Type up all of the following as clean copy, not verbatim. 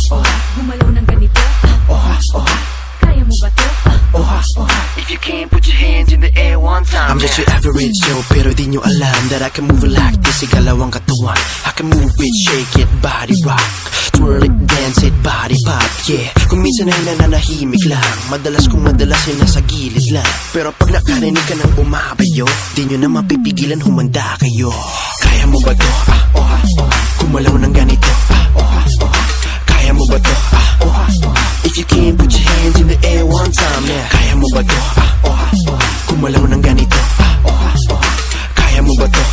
Gumalaw ng ganito. Kaya mo ba to? If you can, put your hands in the air one time. I'm just your average Joe, pero di nyo alam that I can move it like this. Igalawang katawan, I can move it, shake it, body rock, twirl it, dance it, body pop, yeah. Kung minsan ay nananahimik lang, madalas ay nasa gilid lang. Pero pag nakarinig ka ng bumabayo, di nyo na mapipigilan, humanda kayo. Kaya mo ba to? Kumalaw ng ganito. Kaya mo ba to? If you can, put your hands in the air one time, yeah. Kaya mo ba to? Kumalaw ng ganito. Kaya mo ba to?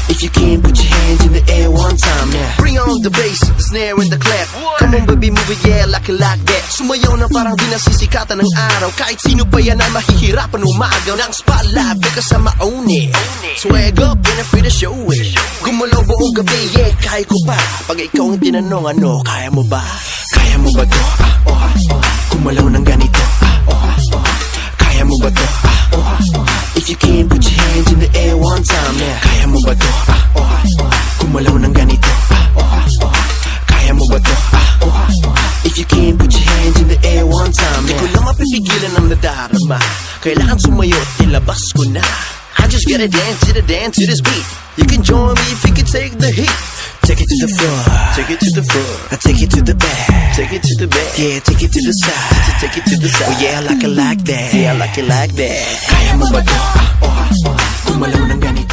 If you can, put your hands in the air one time, yeah. Bring on the bass, the snare and the clap. Come on baby, move it, yeah, like it like that. Sumayaw na parang di nasisikatan ng araw. Kahit sino pa yan ay mahihirapan umagaw ng spotlight, because I'm own it. Swag up and I'm free to show it. Gumalaw buong gabi, yeah, kaya ko pa. Pag ikaw ang tinanong, ano, kaya mo ba? Kaya mo ba to? Kumalaw ng ganito. Kaya mo ba to? If you can, put your hands in the air one time, yeah. Kaya mo ba to? Kumalaw ng ganito. Kaya mo ba to? If you can, put your hands in the air one time, yeah. Di ko lang mapipigilan ang nadarama. Kailangan sumayo at ilabas ko na. I just gotta dance to this beat. You can join me if you can take the heat. Take it to the floor, take it to the floor. I take it to the back, take it to the back. Yeah, take it to the side, take it to the side. Oh yeah, I like it like that, yeah, I like it like that. Kaya mo ba to? Kumalaw ng ganito.